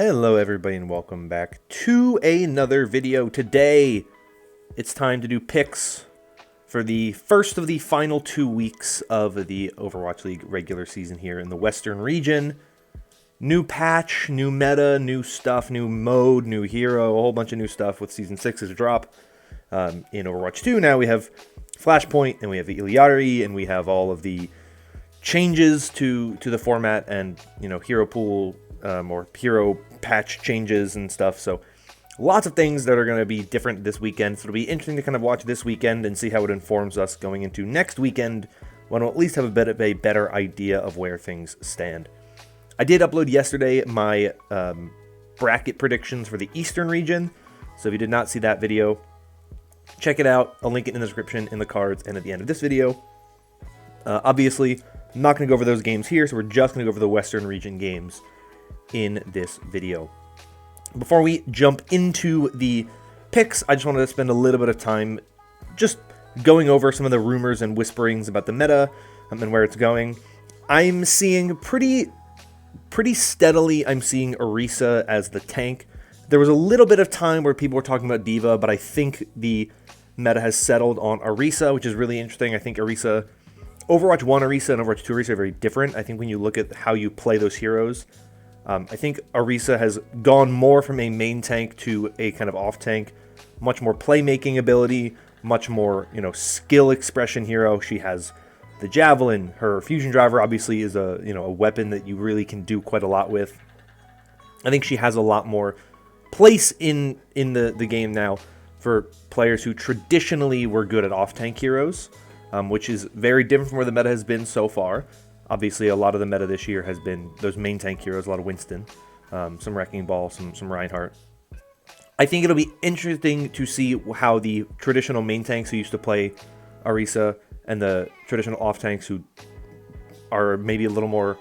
Hello everybody and welcome back to another video. Today it's time to do picks for the first of the final 2 weeks of the Overwatch League regular season here in the Western region. New patch, new meta, new stuff, new mode, new hero, a whole bunch of new stuff with Season 6's drop in Overwatch 2. Now we have Flashpoint and we have the Iliari and we have all of the changes to the format and, you know, hero pool or hero patch changes and stuff. So lots of things that are going to be different this weekend. So it'll be interesting to kind of watch this weekend and see how it informs us going into next weekend, when we'll at least have a bit of a better idea of where things stand. I did upload yesterday my bracket predictions for the Eastern region. So if you did not see that video, check it out. I'll link it in the description, in the cards, and at the end of this video. Obviously, I'm not going to go over those games here, so we're just going to go over the Western region games in this video. Before we jump into the picks, I just wanted to spend a little bit of time just going over some of the rumors and whisperings about the meta and where it's going. I'm seeing pretty steadily, I'm seeing Orisa as the tank. There was a little bit of time where people were talking about D.Va, but I think the meta has settled on Orisa, which is really interesting. I think Orisa, Overwatch 1 Orisa and Overwatch 2 Orisa are very different. I think when you look at how you play those heroes, I think Orisa has gone more from a main tank to a kind of off tank, much more playmaking ability, much more, you know, skill expression hero. She has the javelin. Her fusion driver obviously is a weapon that you really can do quite a lot with. I think she has a lot more place in the game now for players who traditionally were good at off tank heroes, which is very different from where the meta has been so far. Obviously, a lot of the meta this year has been those main tank heroes, a lot of Winston, some Wrecking Ball, some Reinhardt. I think it'll be interesting to see how the traditional main tanks who used to play Orisa and the traditional off tanks who are maybe a little more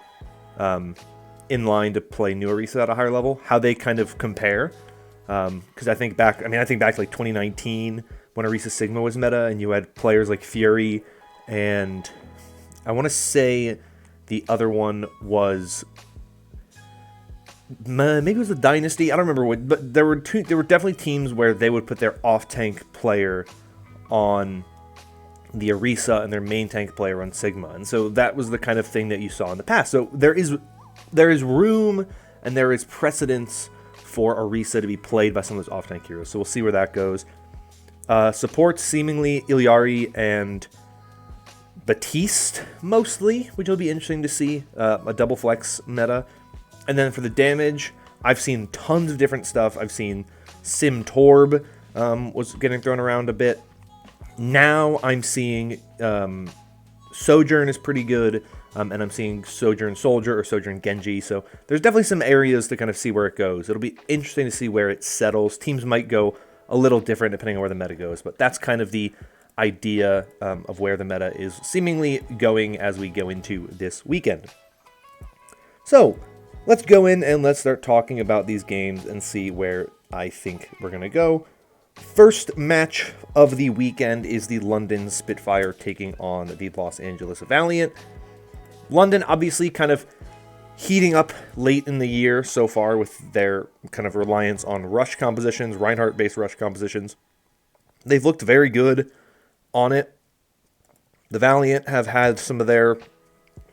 in line to play new Orisa at a higher level, how they kind of compare. Because I think back to like 2019 when Orisa Sigma was meta, and you had players like Fury, and I want to say the other one was maybe it was the Dynasty. I don't remember what, but there were definitely teams where they would put their off-tank player on the Orisa and their main tank player on Sigma, and so that was the kind of thing that you saw in the past. So there is room and there is precedence for Orisa to be played by some of those off-tank heroes. So we'll see where that goes. Support seemingly Iliari and Batiste mostly, which will be interesting to see, a double flex meta. And then for the damage, I've seen tons of different stuff. I've seen Sim Torb was getting thrown around a bit. Now I'm seeing Sojourn is pretty good, and I'm seeing Sojourn Soldier or Sojourn Genji. So there's definitely some areas to kind of see where it goes. It'll be interesting to see where it settles. Teams might go a little different depending on where the meta goes, but that's kind of the idea of where the meta is seemingly going as we go into this weekend. So let's go in and let's start talking about these games and see where I think we're going to go. First match of the weekend is the London Spitfire taking on the Los Angeles Valiant. London obviously kind of heating up late in the year so far with their kind of reliance on rush compositions, Reinhardt-based rush compositions. They've looked very good on it. The Valiant have had some of their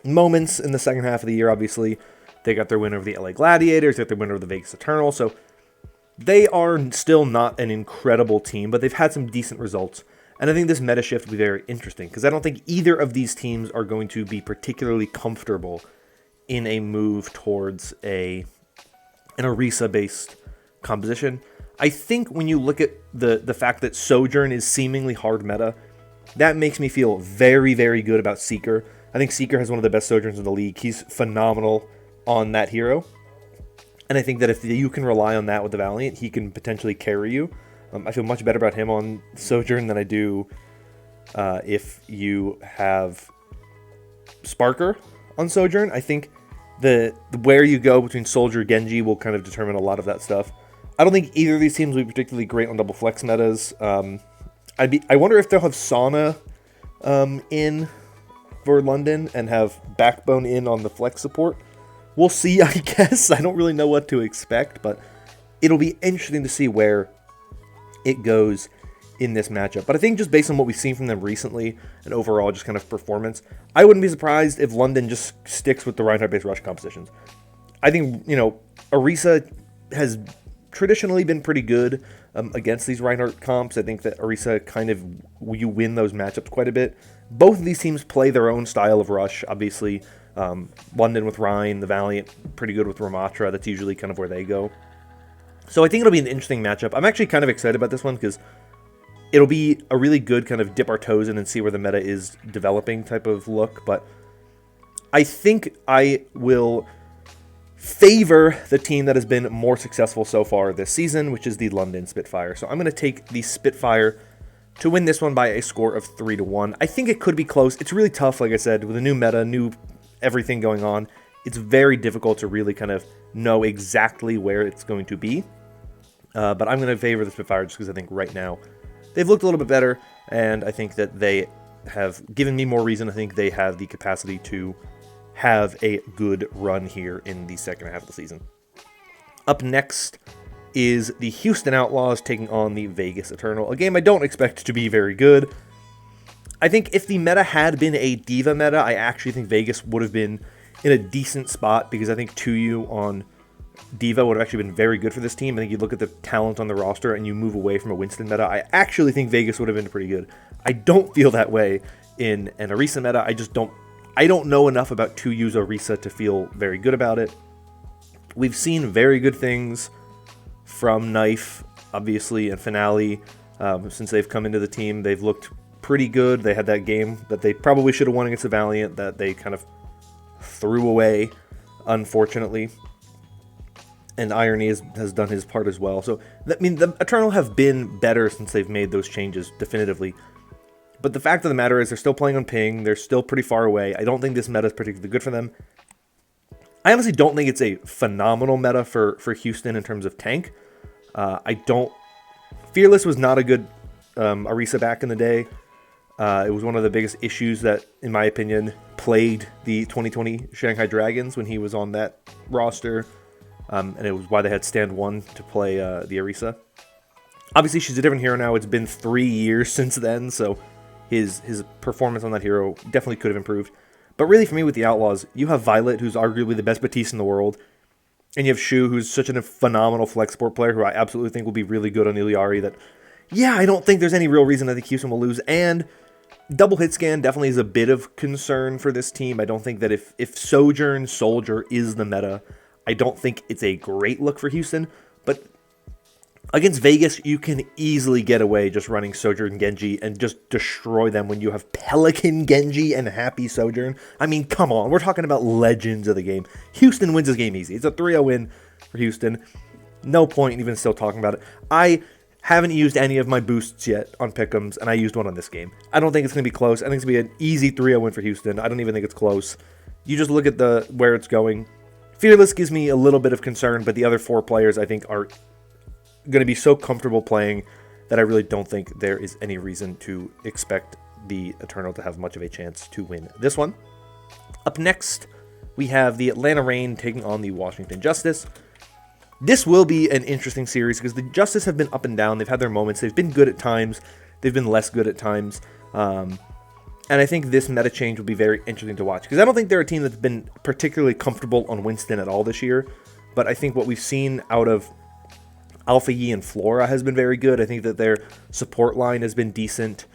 moments in the second half of the year, obviously. They got their win over the LA Gladiators, they got their win over the Vegas Eternal, so they are still not an incredible team, but they've had some decent results. And I think this meta shift will be very interesting, because I don't think either of these teams are going to be particularly comfortable in a move towards an Orisa-based composition. I think when you look at the fact that Sojourn is seemingly hard meta, that makes me feel very, very good about Seeker. I think Seeker has one of the best Sojourns in the league. He's phenomenal on that hero. And I think that if you can rely on that with the Valiant, he can potentially carry you. I feel much better about him on Sojourn than I do if you have Sparker on Sojourn. I think where you go between Soldier and Genji will kind of determine a lot of that stuff. I don't think either of these teams will be particularly great on double flex metas. I wonder if they'll have Sauna in for London and have Backbone in on the flex support. we'll see, I guess. I don't really know what to expect, but it'll be interesting to see where it goes in this matchup. But I think just based on what we've seen from them recently and overall just kind of performance, I wouldn't be surprised if London just sticks with the Reinhardt-based rush compositions. I think, Orisa has traditionally been pretty good against these Reinhardt comps. I think that Orisa you win those matchups quite a bit. Both of these teams play their own style of rush. Obviously, London with Ryan, the Valiant, pretty good with Ramatra. That's usually kind of where they go. So I think it'll be an interesting matchup. I'm actually kind of excited about this one because it'll be a really good kind of dip our toes in and see where the meta is developing type of look. But I think I will favor the team that has been more successful so far this season, which is the London Spitfire. So I'm going to take the Spitfire to win this one by a score of 3-1. I think it could be close. It's really tough, like I said, with a new meta, new everything going on. It's very difficult to really kind of know exactly where it's going to be. But I'm going to favor the Spitfire just because I think right now they've looked a little bit better, and I think that they have given me more reason. I think they have the capacity to have a good run here in the second half of the season. Up next is the Houston Outlaws taking on the Vegas Eternal, a game I don't expect to be very good. I think if the meta had been a Diva meta, I actually think Vegas would have been in a decent spot because I think 2U on Diva would have actually been very good for this team. I think you look at the talent on the roster and you move away from a Winston meta, I actually think Vegas would have been pretty good. I don't feel that way in an Orisa meta. I don't know enough about 2U's Orisa to feel very good about it. We've seen very good things from Knife, obviously, and Finale. Since they've come into the team, they've looked pretty good. They had that game that they probably should have won against the Valiant that they kind of threw away, unfortunately. And Irony has done his part as well. So, the Eternal have been better since they've made those changes, definitively. But the fact of the matter is they're still playing on ping. They're still pretty far away. I don't think this meta is particularly good for them. I honestly don't think it's a phenomenal meta for Houston in terms of tank. Fearless was not a good Orisa back in the day. It was one of the biggest issues that, in my opinion, plagued the 2020 Shanghai Dragons when he was on that roster. And it was why they had Stand 1 to play the Orisa. Obviously, she's a different hero now. It's been 3 years since then, so his performance on that hero definitely could have improved. But really, for me, with the Outlaws, you have Violet, who's arguably the best Batiste in the world. And you have Shu, who's such a phenomenal flex sport player, who I absolutely think will be really good on Iliari. I don't think there's any real reason I think Houston will lose. And double hit scan definitely is a bit of concern for this team. I don't think that if Sojourn Soldier is the meta, I don't think it's a great look for Houston. But against Vegas, you can easily get away just running Sojourn Genji and just destroy them when you have Pelican Genji and Happy Sojourn. I mean, come on. We're talking about legends of the game. Houston wins this game easy. It's a 3-0 win for Houston. No point in even still talking about it. I haven't used any of my boosts yet on Pickems, and I used one on this game. I don't think it's going to be close. I think it's going to be an easy 3-0 win for Houston. I don't even think it's close. You just look at where it's going. Fearless gives me a little bit of concern, but the other 4 players I think are going to be so comfortable playing that I really don't think there is any reason to expect the Eternal to have much of a chance to win this one. Up next, we have the Atlanta Reign taking on the Washington Justice. This will be an interesting series because the Justice have been up and down. They've had their moments. They've been good at times. They've been less good at times. And I think this meta change will be very interesting to watch because I don't think they're a team that's been particularly comfortable on Winston at all this year. But I think what we've seen out of Alpha Yi and Flora has been very good. I think that their support line has been decent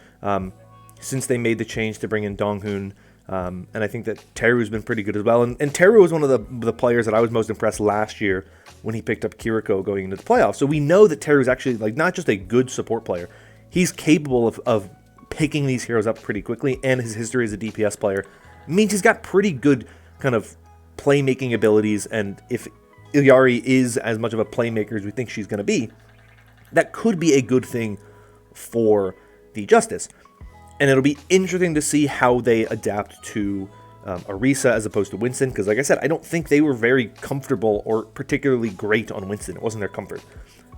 since they made the change to bring in Donghoon. And I think that Teru's been pretty good as well. And Teru was one of the players that I was most impressed last year when he picked up Kiriko going into the playoffs. So we know that Teru's actually not just a good support player. He's capable of picking these heroes up pretty quickly, and his history as a DPS player means he's got pretty good kind of playmaking abilities, and if Iliari is as much of a playmaker as we think she's going to be, that could be a good thing for the Justice. And it'll be interesting to see how they adapt to Orisa as opposed to Winston, because like I said, I don't think they were very comfortable or particularly great on Winston. It wasn't their comfort.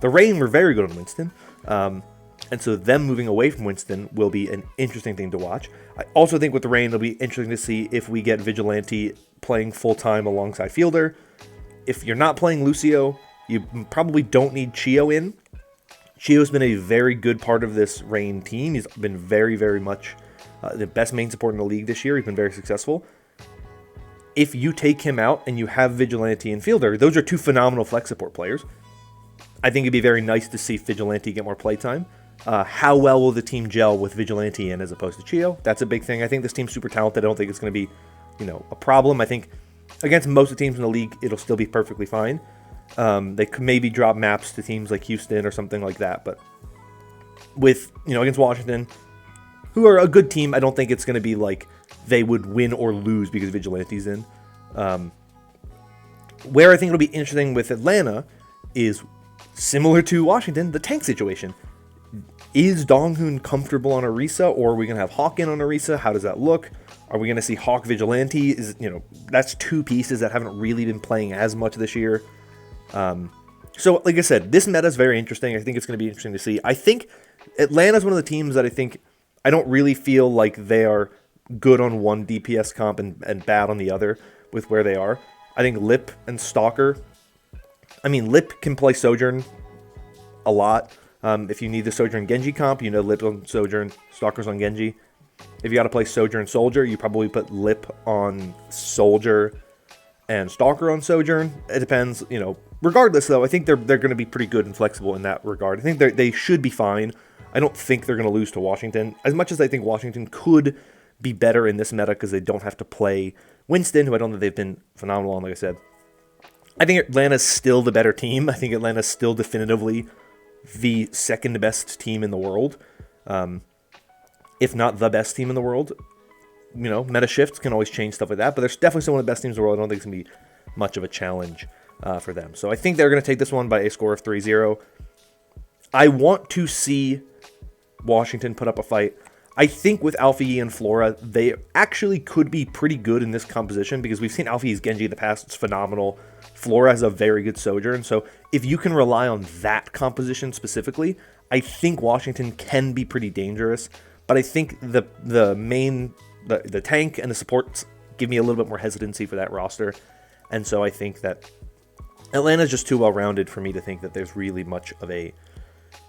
The Reign were very good on Winston. And so them moving away from Winston will be an interesting thing to watch. I also think with the rain, it'll be interesting to see if we get Vigilante playing full-time alongside Fielder. If you're not playing Lucio, you probably don't need Chio in. Chio's been a very good part of this rain team. He's been very, very much the best main support in the league this year. He's been very successful. If you take him out and you have Vigilante and Fielder, those are two phenomenal flex support players. I think it'd be very nice to see Vigilante get more playtime. How well will the team gel with Vigilante in as opposed to Chio? That's a big thing. I think this team's super talented. I don't think it's going to be, a problem. I think against most of the teams in the league, it'll still be perfectly fine. They could maybe drop maps to teams like Houston or something like that. But with, against Washington, who are a good team, I don't think it's going to be like they would win or lose because Vigilante's in. Where I think it'll be interesting with Atlanta is similar to Washington, the tank situation. Is Donghoon comfortable on Orisa, or are we going to have Hawk in on Orisa? How does that look? Are we going to see Hawk Vigilante? That's two pieces that haven't really been playing as much this year. So, like I said, this meta is very interesting. I think it's going to be interesting to see. I think Atlanta's one of the teams that I don't really feel like they are good on one DPS comp and bad on the other with where they are. I think Lip and Stalker. Lip can play Sojourn a lot. If you need the Sojourn Genji comp, Lip on Sojourn, Stalker's on Genji. If you got to play Sojourn Soldier, you probably put Lip on Soldier and Stalker on Sojourn. It depends, Regardless, though, I think they're going to be pretty good and flexible in that regard. I think they should be fine. I don't think they're going to lose to Washington. As much as I think Washington could be better in this meta because they don't have to play Winston, who I don't think they've been phenomenal on, like I said. I think Atlanta's still the better team. I think Atlanta's still definitively the second best team in the world, if not the best team in the world. Meta shifts can always change stuff like that, but they're definitely still one of the best teams in the world. I don't think it's going to be much of a challenge for them. So I think they're going to take this one by a score of 3-0. I want to see Washington put up a fight. I think with ATVI and Flora, they actually could be pretty good in this composition because we've seen ATVI's Genji in the past. It's phenomenal. Flora has a very good Sojourn. So if you can rely on that composition specifically, I think Washington can be pretty dangerous. But I think the tank and the supports give me a little bit more hesitancy for that roster. And so I think that Atlanta's just too well-rounded for me to think that there's really much of a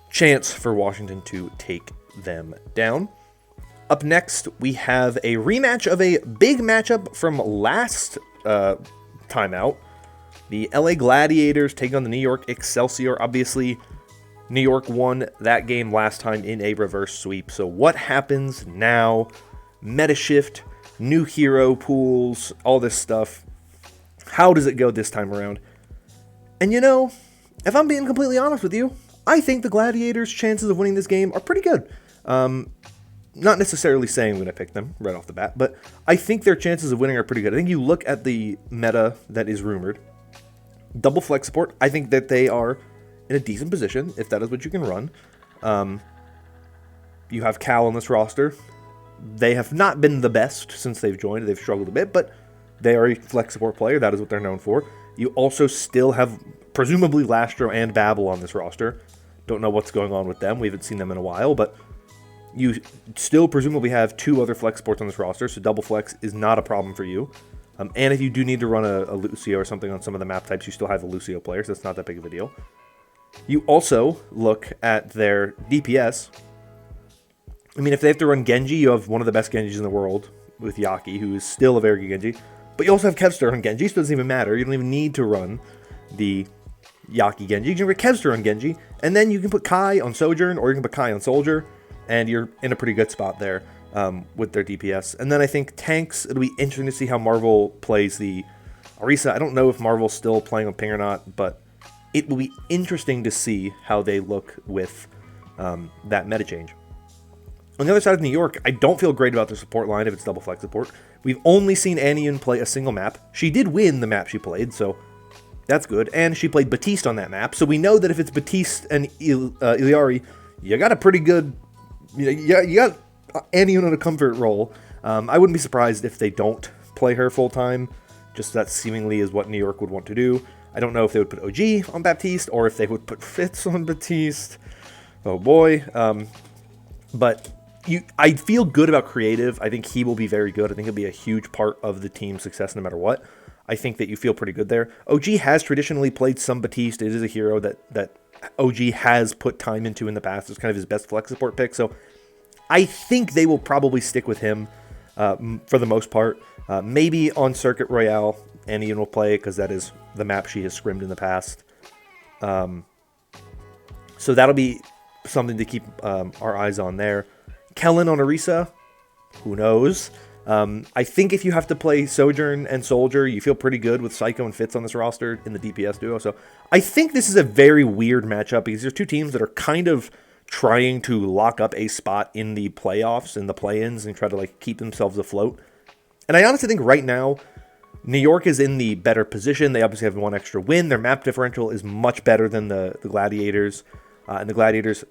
chance for Washington to take them down. Up next, we have a rematch of a big matchup from last time out. The LA Gladiators take on the New York Excelsior. Obviously, New York won that game last time in a reverse sweep. So what happens now? Meta shift, new hero pools, all this stuff. How does it go this time around? And if I'm being completely honest with you, I think the Gladiators' chances of winning this game are pretty good. Not necessarily saying when I pick them right off the bat, but I think their chances of winning are pretty good. I think you look at the meta that is rumored. Double flex support, I think that they are in a decent position, if that is what you can run. You have Cal on this roster. They have not been the best since they've joined. They've struggled a bit, but they are a flex support player. That is what they're known for. You also still have, presumably, Lastro and Babel on this roster. Don't know what's going on with them. We haven't seen them in a while, but you still presumably have two other flex supports on this roster, so double flex is not a problem for you. And if you do need to run a Lucio or something on some of the map types, you still have the Lucio players. That's not that big of a deal. You also look at their DPS. If they have to run Genji, you have one of the best Genjis in the world with Yaki, who is still a very good Genji. But you also have Kevster on Genji, so it doesn't even matter. You don't even need to run the Yaki Genji. You can put Kevster on Genji, and then you can put Kai on Sojourn, or you can put Kai on Soldier, and you're in a pretty good spot there with their DPS. And then I think tanks, it'll be interesting to see how Marvel plays the Orisa. I don't know if Marvel's still playing on ping or not, but it will be interesting to see how they look with that meta change. On the other side of New York, I don't feel great about their support line if it's double flex support. We've only seen Anyun play a single map. She did win the map she played, so that's good. And she played Batiste on that map, so we know that if it's Batiste and Iliari, you got a pretty good... You got Anyun on a comfort role. I wouldn't be surprised if they don't play her full-time. Just that seemingly is what New York would want to do. I don't know if they would put OG on Baptiste or if they would put Fitz on Batiste. Oh boy. But I feel good about Creative. I think he will be very good. I think he'll be a huge part of the team's success no matter what. I think that you feel pretty good there. OG has traditionally played some Batiste. It is a hero that OG has put time into in the past. It's kind of his best flex support pick. So I think they will probably stick with him for the most part. Maybe on Circuit Royale, Annie will play because that is the map she has scrimmed in the past. So that'll be something to keep our eyes on there. Kellen on Orisa, who knows? I think if you have to play Sojourn and Soldier, you feel pretty good with Psycho and Fitz on this roster in the DPS duo. So I think this is a very weird matchup because there's two teams that are kind of trying to lock up a spot in the playoffs and the play-ins and try to like keep themselves afloat. And I honestly think right now, New York is in the better position. They obviously have one extra win. Their map differential is much better than the Gladiators. And the Gladiators,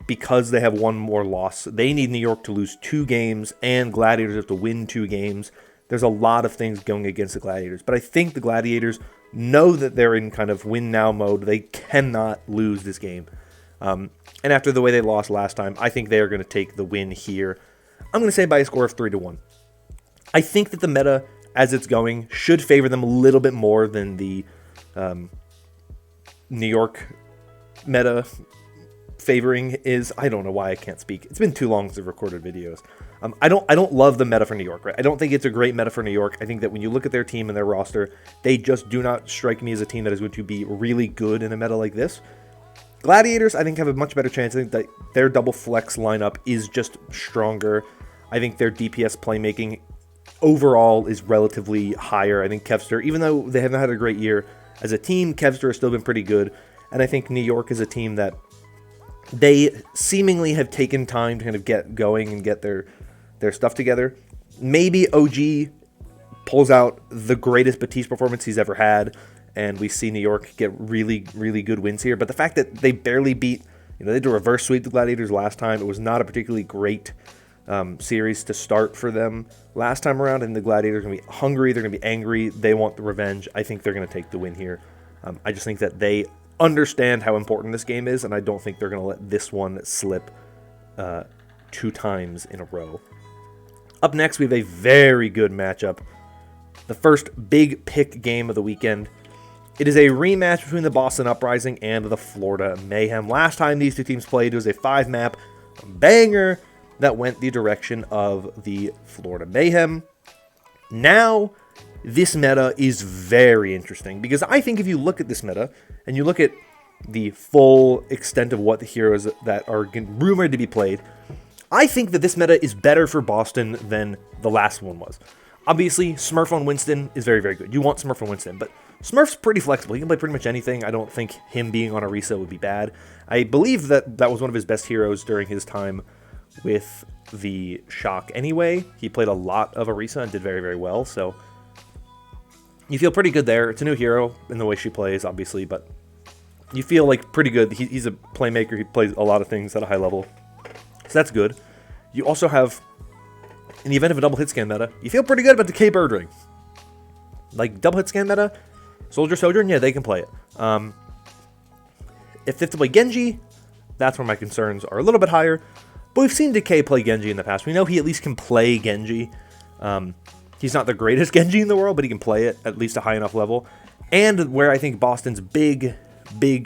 because they have one more loss, they need New York to lose 2 games, and Gladiators have to win 2 games. There's a lot of things going against the Gladiators. But I think the Gladiators know that they're in kind of win-now mode. They cannot lose this game. And after the way they lost last time, I think they are going to take the win here. I'm going to say by a score of 3-1. I think that the meta, as it's going, should favor them a little bit more than the New York meta favoring is. I don't know why I can't speak. It's been too long since I've recorded videos. I don't love the meta for New York, right? I don't think it's a great meta for New York. I think that when you look at their team and their roster, they just do not strike me as a team that is going to be really good in a meta like this. Gladiators, I think, have a much better chance. I think that their double flex lineup is just stronger. I think their DPS playmaking overall is relatively higher. I think Kevster, even though they haven't had a great year as a team, Kevster has still been pretty good. And I think New York is a team that they seemingly have taken time to kind of get going and get their stuff together. Maybe OG pulls out the greatest Batiste performance he's ever had, and we see New York get really, really good wins here. But the fact that they barely beat, they did a reverse sweep the Gladiators last time. It was not a particularly great series to start for them last time around, and the Gladiators are going to be hungry. They're going to be angry. They want the revenge. I think they're going to take the win here. I just think that they understand how important this game is, and I don't think they're going to let this one slip 2 times in a row. Up next, we have a very good matchup. The first big pick game of the weekend. It is a rematch between the Boston Uprising and the Florida Mayhem. Last time these two teams played, it was a 5-map banger that went the direction of the Florida Mayhem. Now, this meta is very interesting because I think if you look at this meta and you look at the full extent of what the heroes that are rumored to be played, I think that this meta is better for Boston than the last one was. Obviously, Smurf on Winston is very, very good. You want Smurf on Winston, but Smurf's pretty flexible. He can play pretty much anything. I don't think him being on Orisa would be bad. I believe that was one of his best heroes during his time with the Shock anyway. He played a lot of Orisa and did very, very well, so you feel pretty good there. It's a new hero in the way she plays, obviously, but you feel like pretty good. He's a playmaker. He plays a lot of things at a high level, so that's good. You also have, in the event of a double hit scan meta, you feel pretty good about the K-Bird ring. Like, double hit scan meta, Soldier Sojourn, yeah, they can play it. If they have to play Genji, that's where my concerns are a little bit higher. But we've seen Decay play Genji in the past. We know he at least can play Genji. He's not the greatest Genji in the world, but he can play it at least a high enough level. And where I think Boston's big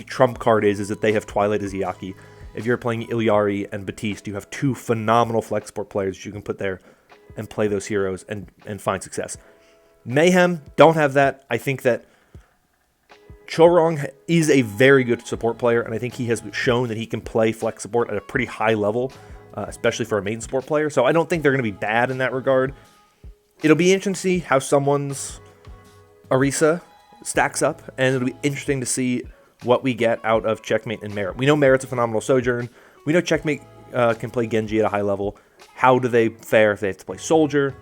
trump card is that they have Twilight Izayaki. If you're playing Ilyari and Batiste, you have 2 phenomenal flex support players you can put there and play those heroes and find success. Mayhem don't have that. I think that Chorong is a very good support player, and I think he has shown that he can play flex support at a pretty high level, especially for a main support player. So I don't think they're going to be bad in that regard. It'll be interesting to see how someone's Orisa stacks up, and it'll be interesting to see what we get out of Checkmate and Merit. We know Merit's a phenomenal Sojourn. We know Checkmate can play Genji at a high level. How do they fare if they have to play Soldier?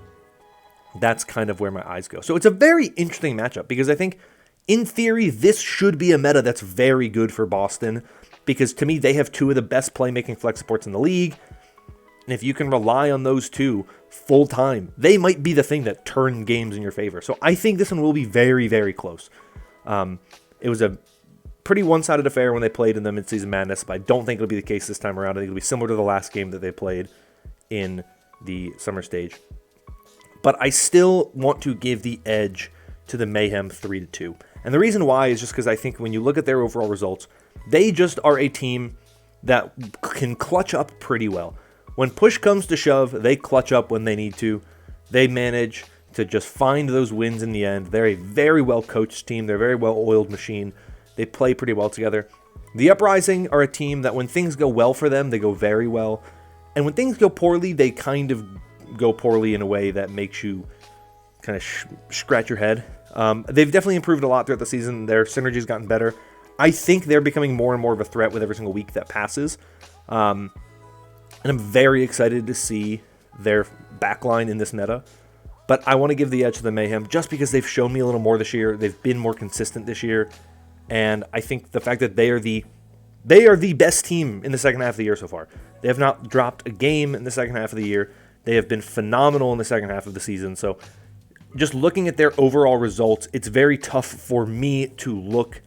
That's kind of where my eyes go. So it's a very interesting matchup because I think, in theory, this should be a meta that's very good for Boston because, to me, they have 2 of the best playmaking flex supports in the league. And if you can rely on those 2 full-time, they might be the thing that turn games in your favor. So I think this one will be very, very close. It was a pretty one-sided affair when they played in the Midseason Madness, but I don't think it'll be the case this time around. I think it'll be similar to the last game that they played in the summer stage. But I still want to give the edge to the Mayhem 3-2. And the reason why is just because I think when you look at their overall results, they just are a team that can clutch up pretty well. When push comes to shove, they clutch up when they need to. They manage to just find those wins in the end. They're a very well-coached team. They're a very well-oiled machine. They play pretty well together. The Uprising are a team that when things go well for them, they go very well. And when things go poorly, they kind of go poorly in a way that makes you kind of scratch your head. They've definitely improved a lot throughout the season. Their synergy's gotten better. I think they're becoming more and more of a threat with every single week that passes. And I'm very excited to see their backline in this meta. But I want to give the edge to the Mayhem just because they've shown me a little more this year. They've been more consistent this year. And I think the fact that they are the best team in the second half of the year so far. They have not dropped a game in the second half of the year. They have been phenomenal in the second half of the season. So just looking at their overall results, it's very tough for me to look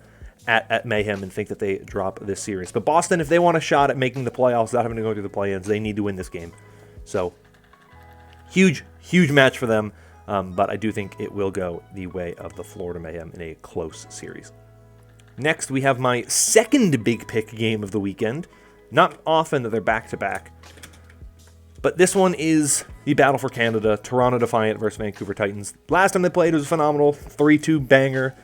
at Mayhem and think that they drop this series. But Boston, if they want a shot at making the playoffs without having to go through the play-ins, they need to win this game. So huge match for them. But I do think it will go the way of the Florida Mayhem in a close series. Next, we have my second big pick game of the weekend. Not often that they're back-to-back. But this one is the Battle for Canada, Toronto Defiant versus Vancouver Titans. Last time they played, it was a phenomenal 3-2 banger.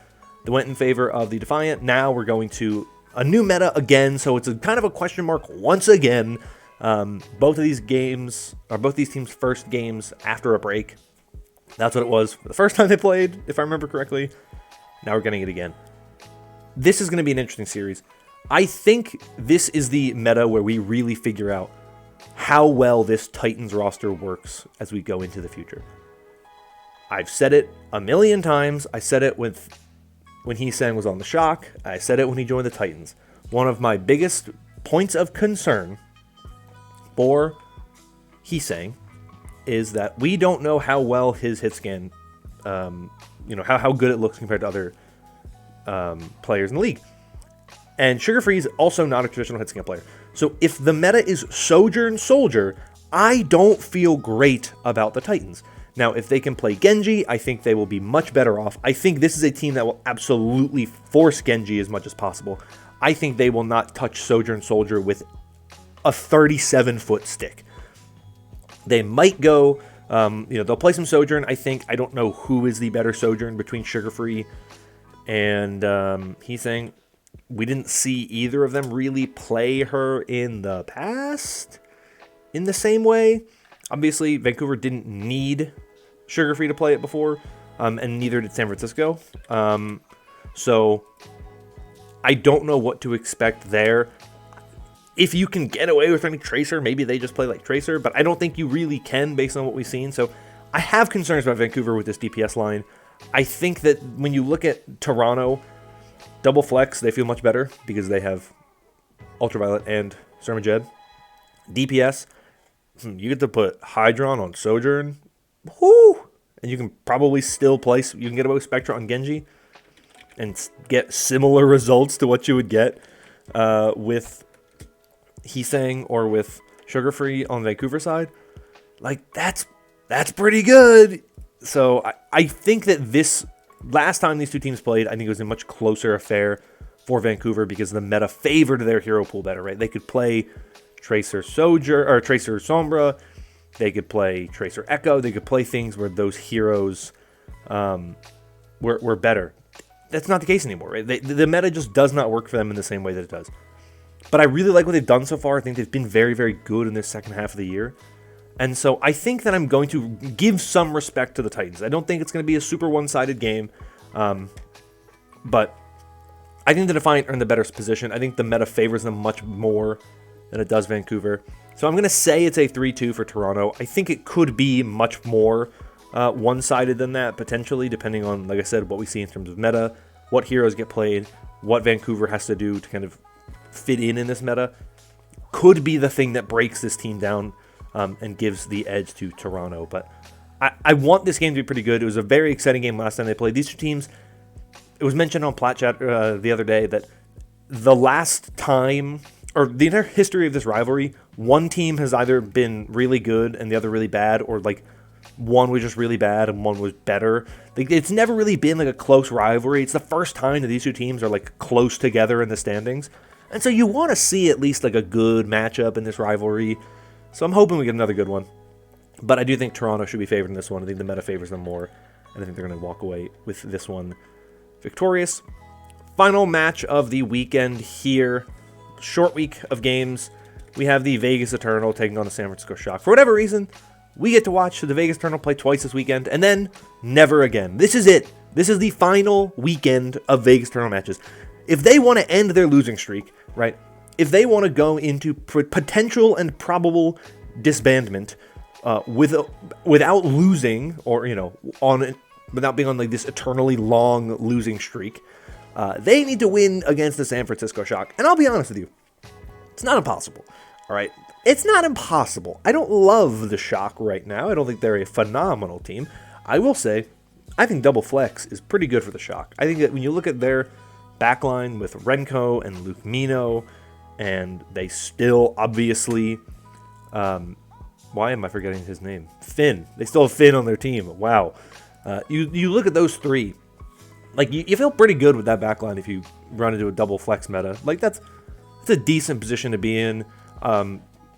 They went in favor of the Defiant. Now we're going to a new meta again, so it's kind of a question mark once again. Both of these games, or both these teams' first games after a break. That's what it was the first time they played, if I remember correctly. Now we're getting it again. This is going to be an interesting series. I think this is the meta where we really figure out how well this Titans roster works as we go into the future. I've said it a million times. I said it when Hee-Sang was on the Shock. I said it when he joined the Titans. One of my biggest points of concern for Hee-Sang is that we don't know how well his hit scan, how good it looks compared to other players in the league. And Sugar Free is also not a traditional hit scan player. So if the meta is Sojourn Soldier, I don't feel great about the Titans. Now, if they can play Genji, I think they will be much better off. I think this is a team that will absolutely force Genji as much as possible. I think they will not touch Sojourn Soldier with a 37-foot stick. They might go, they'll play some Sojourn, I think. I don't know who is the better Sojourn between Sugar Free and Hee-Sang. We didn't see either of them really play her in the past in the same way. Obviously, Vancouver didn't need Sugar Free to play it before, and neither did San Francisco. So I don't know what to expect there. If you can get away with running Tracer, maybe they just play like Tracer, but I don't think you really can based on what we've seen. So I have concerns about Vancouver with this DPS line. I think that when you look at Toronto, double flex, they feel much better because they have Ultraviolet and Sermajed. DPS, you get to put Hydron on Sojourn. Whoo! And you can probably still place, you can get away with Spectra on Genji and get similar results to what you would get with Hee-Sang or with Sugar Free on Vancouver side. Like, that's pretty good. So I think that this last time these two teams played, I think it was a much closer affair for Vancouver because the meta favored their hero pool better, right? They could play Tracer Sojourn or Tracer Sombra. They could play Tracer Echo. They could play things where those heroes were better. That's not the case anymore, right? The meta just does not work for them in the same way that it does. But I really like what they've done so far. I think they've been very, very good in this second half of the year. And so I think that I'm going to give some respect to the Titans. I don't think it's going to be a super one-sided game. But I think the Defiant are in the better position. I think the meta favors them much more than it does Vancouver. So I'm going to say it's a 3-2 for Toronto. I think it could be much more one-sided than that, potentially, depending on, like I said, what we see in terms of meta, what heroes get played, what Vancouver has to do to kind of fit in this meta. Could be the thing that breaks this team down and gives the edge to Toronto. But I want this game to be pretty good. It was a very exciting game last time they played. These two teams, it was mentioned on Plat Chat the other day that the last time, or the entire history of this rivalry, one team has either been really good and the other really bad, or like one was just really bad and one was better. Like, it's never really been like a close rivalry. It's the first time that these two teams are like close together in the standings. And so you want to see at least like a good matchup in this rivalry. So I'm hoping we get another good one. But I do think Toronto should be favored in this one. I think the meta favors them more. And I think they're going to walk away with this one victorious. Final match of the weekend here. Short week of games. We have the Vegas Eternal taking on the San Francisco Shock. For whatever reason, we get to watch the Vegas Eternal play twice this weekend, and then never again. This is it. This is the final weekend of Vegas Eternal matches. If they want to end their losing streak, right? If they want to go into potential and probable disbandment without losing, or without being on like this eternally long losing streak, they need to win against the San Francisco Shock. And I'll be honest with you, it's not impossible. All right. It's not impossible. I don't love the Shock right now. I don't think they're a phenomenal team. I will say, I think double flex is pretty good for the Shock. I think that when you look at their backline with Renko and Luke Mino, and they still obviously, why am I forgetting his name? Finn. They still have Finn on their team. Wow. You look at those three, like you feel pretty good with that backline if you run into a double flex meta. Like that's a decent position to be in.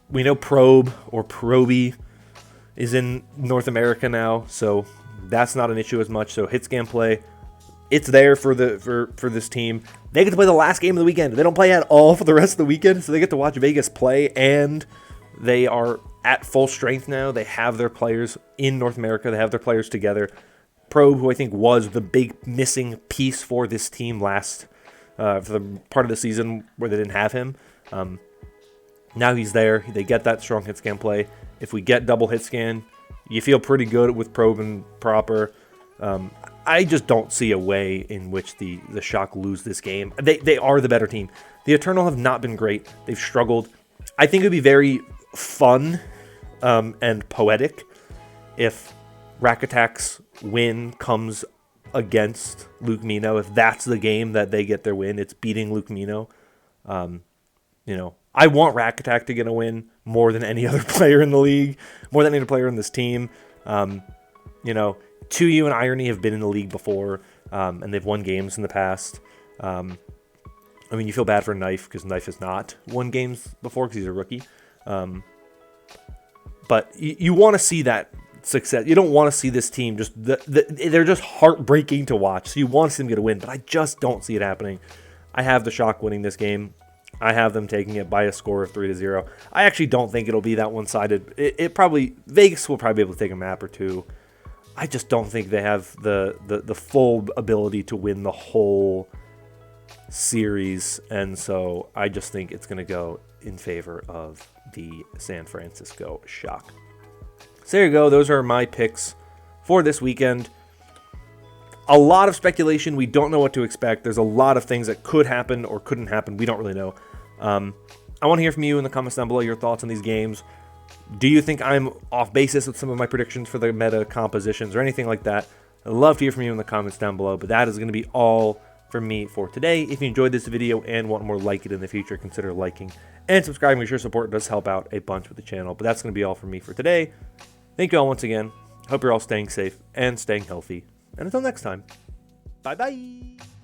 We know Probe or Proby is in North America now, so that's not an issue as much. So hit scan play, it's there for this team. They get to play the last game of the weekend. They don't play at all for the rest of the weekend, so they get to watch Vegas play, and they are at full strength now. They have their players in North America. They have their players together. Probe, who I think was the big missing piece for this team last for the part of the season where they didn't have him. Now he's there. They get that strong hit scan play. If we get double hit scan, you feel pretty good with Probe and Proper. I just don't see a way in which the Shock lose this game. They are the better team. The Eternal have not been great. They've struggled. I think it would be very fun and poetic if Rack Attack's win comes against Luke Mino. If that's the game that they get their win, it's beating Luke Mino. I want Rack Attack to get a win more than any other player in the league, more than any other player in this team. 2U and Irony have been in the league before, and they've won games in the past. You feel bad for Knife because Knife has not won games before because he's a rookie. But you want to see that success. You don't want to see this team they're just heartbreaking to watch. So you want to see them get a win, but I just don't see it happening. I have the Shock winning this game. I have them taking it by a score of 3-0. I actually don't think it'll be that one-sided. Vegas will probably be able to take a map or two. I just don't think they have the full ability to win the whole series, and so I just think it's going to go in favor of the San Francisco Shock. So there you go. Those are my picks for this weekend. A lot of speculation. We don't know what to expect. There's a lot of things that could happen or couldn't happen. We don't really know. I want to hear from you in the comments down below, your thoughts on these games. Do you think I'm off basis with some of my predictions for the meta compositions or anything like that? I'd love to hear from you in the comments down below, but that is going to be all from me for today. If you enjoyed this video and want more like it in the future, consider liking and subscribing. Your support does help out a bunch with the channel, but that's going to be all from me for today. Thank you all once again. Hope you're all staying safe and staying healthy. And until next time, bye-bye.